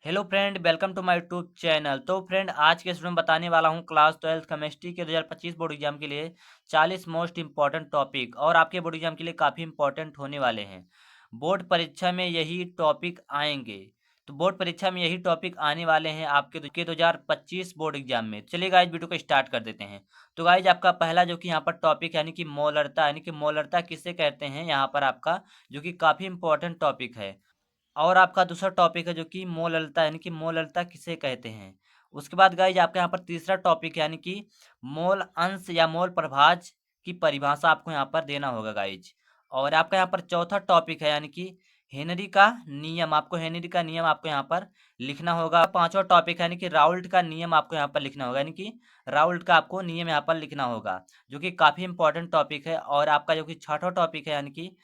Hello friend, welcome to my YouTube channel. तो friend, आज के इसमें बताने वाला हूँ क्लास 12 केमिस्ट्री के 2025 बोर्ड एग्जाम के लिए 40 मोस्ट इंपॉर्टेंट टॉपिक, और आपके बोर्ड एग्जाम के लिए काफ़ी इंपॉर्टेंट होने वाले हैं। बोर्ड परीक्षा में यही टॉपिक आएंगे। तो बोर्ड परीक्षा में यही टॉपिक आने वाले हैं आपके 2025 बोर्ड एग्जाम में। चलिए गाइज, वीडियो को स्टार्ट कर देते हैं। तो गाइज, आपका पहला जो कि यहाँ पर टॉपिक यानी कि मोलरता, यानी कि मोलरता किसे कहते हैं, यहाँ पर आपका जो कि काफ़ी इंपॉर्टेंट टॉपिक है। और आपका दूसरा टॉपिक है जो कि मोललता, यानी कि मोललता किसे कहते हैं। उसके बाद गाइज, आपका यहाँ पर तीसरा टॉपिक है यानी कि मोल अंश या मोल प्रभाज की परिभाषा आपको यहाँ पर देना होगा गाइज। और आपका यहाँ पर चौथा टॉपिक है यानी कि हेनरी का नियम, आपको हेनरी का नियम आपको यहाँ पर लिखना होगा। पांचवा टॉपिक है यानी कि राउल्ट का नियम आपको यहाँ पर लिखना होगा, यानी कि राउल्ट का आपको नियम यहाँ पर लिखना होगा, जो कि काफ़ी इंपॉर्टेंट टॉपिक है। और आपका जो कि छठा टॉपिक है यानी कि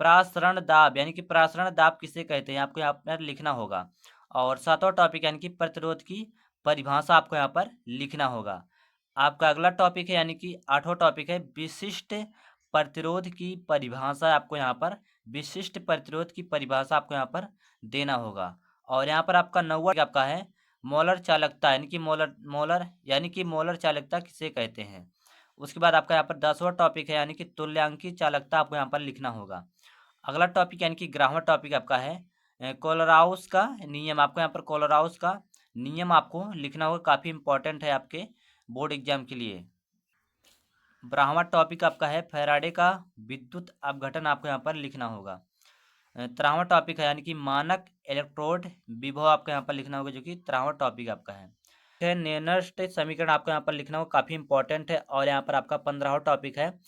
प्रासरण दाब, यानी कि प्रासरण दाब किसे कहते हैं, आपको यहाँ पर लिखना होगा। और सातवां टॉपिक यानी कि प्रतिरोध की परिभाषा आपको यहाँ पर लिखना होगा। आपका अगला टॉपिक है यानी कि आठवां टॉपिक है विशिष्ट प्रतिरोध की परिभाषा, आपको यहाँ पर विशिष्ट प्रतिरोध की परिभाषा आपको यहाँ पर देना होगा। और यहाँ पर आपका नौवां आपका है मोलर चालकता, यानी कि मोलर मोलर यानी कि मोलर चालकता किसे कहते हैं। उसके बाद आपका यहाँ पर 10वां टॉपिक है यानी कि तुल्यांकी चालकता, आपको यहाँ पर लिखना होगा। अगला टॉपिक यानी कि 11वां टॉपिक आपका है कोलराउस का नियम, आपको यहाँ पर कोलराउस का नियम आपको लिखना होगा, काफ़ी इंपॉर्टेंट है आपके बोर्ड एग्जाम के लिए। 12वां टॉपिक आपका है फैराडे का विद्युत अपघटन, आपको यहाँ पर लिखना होगा। 13वां टॉपिक है यानी कि मानक इलेक्ट्रोड विभव, आपको यहाँ पर लिखना होगा, जो कि 13वां टॉपिक आपका है नेनस्ट समीकरण, आपको यहाँ पर लिखना होगा, काफ़ी इंपॉर्टेंट है। और यहाँ पर आपका 15वां टॉपिक है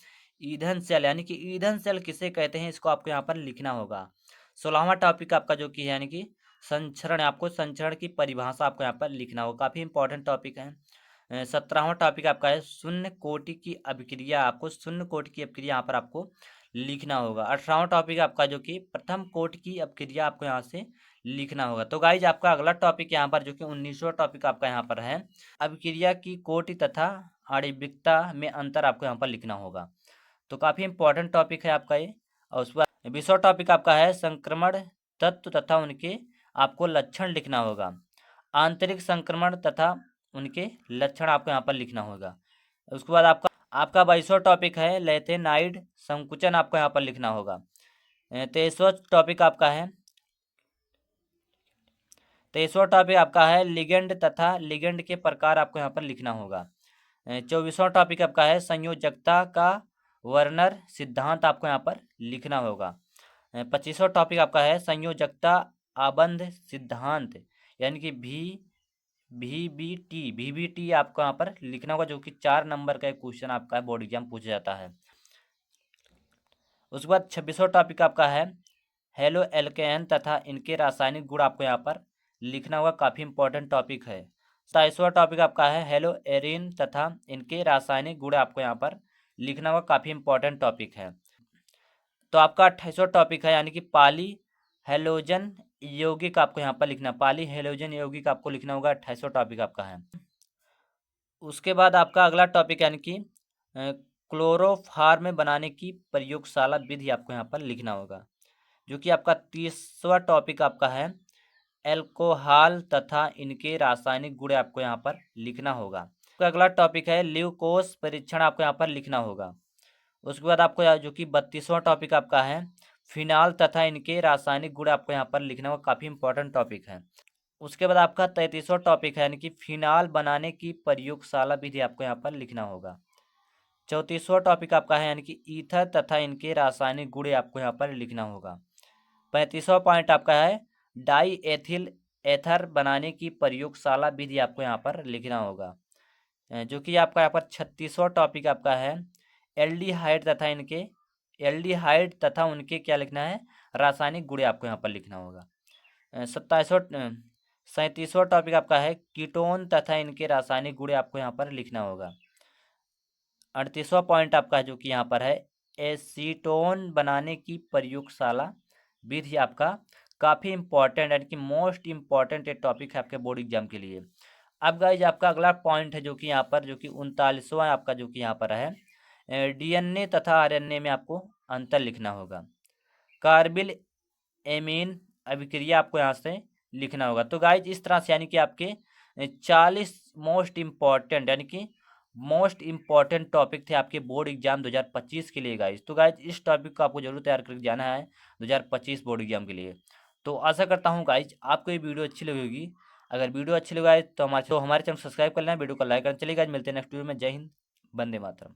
ईंधन सेल, यानी कि ईंधन सेल किसे कहते हैं, इसको आपको यहाँ पर लिखना होगा। 16वां टॉपिक आपका जो कि है यानी कि संचरण, आपको संचरण की परिभाषा आपको यहाँ पर लिखना होगा, काफ़ी इंपॉर्टेंट टॉपिक है। 17वां टॉपिक आपका है शून्य कोटि की अभिक्रिया, आपको शून्य कोटि की अभिक्रिया यहाँ पर आपको लिखना होगा। 18वां टॉपिक आपका जो कि प्रथम कोटि की अभिक्रिया, आपको यहाँ से लिखना होगा। तो गाइज, आपका अगला टॉपिक यहाँ पर जो कि 19वां टॉपिक आपका यहाँ पर है अभिक्रिया की कोटि तथा आणविकता में अंतर, आपको यहाँ पर लिखना होगा। तो काफ़ी इंपॉर्टेंट टॉपिक है आपका ये। और उसके बाद 20वां टॉपिक आपका है संक्रमण तत्व तथा उनके आपको लक्षण लिखना होगा। आंतरिक संक्रमण तथा उनके लक्षण आपको यहाँ पर लिखना होगा। उसके बाद आपका आपका 22वां टॉपिक है लेथेनाइड संकुचन, आपको यहाँ पर लिखना होगा। 23वां टॉपिक आपका है 23वां टॉपिक आपका है लिगेंड तथा लिगेंड के प्रकार, आपको यहाँ पर लिखना होगा। 24वां टॉपिक आपका है संयोजकता का वर्नर सिद्धांत, आपको यहाँ पर लिखना होगा। 25वां टॉपिक आपका है संयोजकता आबंध सिद्धांत, यानी कि VBT आपको यहाँ पर लिखना होगा, जो कि 4 नंबर का एक क्वेश्चन आपका बोर्ड एग्जाम पूछा जाता है। उसके बाद 26वां टॉपिक आपका है हेलो एल्केन तथा इनके रासायनिक गुण, आपको यहाँ पर लिखना होगा, काफ़ी इंपॉर्टेंट टॉपिक है। 27वां टॉपिक आपका है हेलो एरिन तथा इनके रासायनिक गुण, आपको यहाँ पर लिखना होगा, काफ़ी इंपॉर्टेंट टॉपिक है। तो आपका 28वां टॉपिक है यानी कि पाली हेलोजन यौगिक, आपको यहाँ पर लिखना, पाली हेलोजन यौगिक आपको लिखना होगा, 28वां टॉपिक आपका है। उसके बाद आपका अगला टॉपिक यानी कि क्लोरोफार्म बनाने की प्रयोगशाला विधि, आपको यहाँ पर लिखना होगा, जो कि आपका 30वां टॉपिक आपका है एल्कोहल तथा इनके रासायनिक गुण, आपको यहाँ पर लिखना होगा। तो अगला टॉपिक है ल्यूकोस परीक्षण, आपको यहाँ पर लिखना होगा। उसके बाद आपको जो कि 32वां टॉपिक आपका है फिनाल तथा इनके रासायनिक गुण, आपको यहाँ पर लिखना होगा, काफ़ी इंपॉर्टेंट टॉपिक है। उसके बाद आपका 33वां टॉपिक है यानी कि फिनाल बनाने की प्रयोगशाला विधि, आपको यहाँ पर लिखना होगा। 34वां टॉपिक आपका है यानी कि ईथर तथा इनके रासायनिक गुण, आपको यहाँ पर लिखना होगा। 35वां पॉइंट आपका है डाई एथिल एथर बनाने की प्रयोगशाला विधि, आपको यहाँ पर लिखना होगा। जो कि आपका यहाँ पर 36वां टॉपिक आपका है एल्डिहाइड तथा उनके क्या लिखना है रासायनिक गुण, आपको यहाँ पर लिखना होगा। 37वां टॉपिक आपका है कीटोन तथा इनके रासायनिक गुण, आपको यहाँ पर लिखना होगा। 38वां पॉइंट आपका जो कि यहाँ पर है एसीटोन बनाने की प्रयोगशाला विधि, आपका काफ़ी इंपॉर्टेंट यानी कि मोस्ट इंपॉर्टेंट एक टॉपिक है आपके बोर्ड एग्जाम के लिए। अब गाइज, आपका अगला पॉइंट है जो कि यहाँ पर जो कि 39वां आपका जो कि यहाँ पर है डीएनए तथा आरएनए में आपको अंतर लिखना होगा। कार्बिल एमीन अभिक्रिया, आपको यहाँ से लिखना होगा। तो गाइज इस तरह से यानी कि आपके 40 मोस्ट इम्पॉर्टेंट यानी कि मोस्ट इम्पॉर्टेंट टॉपिक थे आपके बोर्ड एग्जाम 2025 के लिए गाइज। तो गाइज इस टॉपिक को आपको जरूर तैयार करके जाना है 2025 बोर्ड एग्जाम के लिए। तो आशा करता हूँ गाइज आपको ये वीडियो अच्छी लगी होगी। अगर वीडियो अच्छी लगी गाइज तो हमारे चैनल सब्सक्राइब कर लेना, वीडियो को लाइक करना। चलिए गाइज मिलते हैं नेक्स्ट वीडियो में। जय हिंद, वंदे मातरम।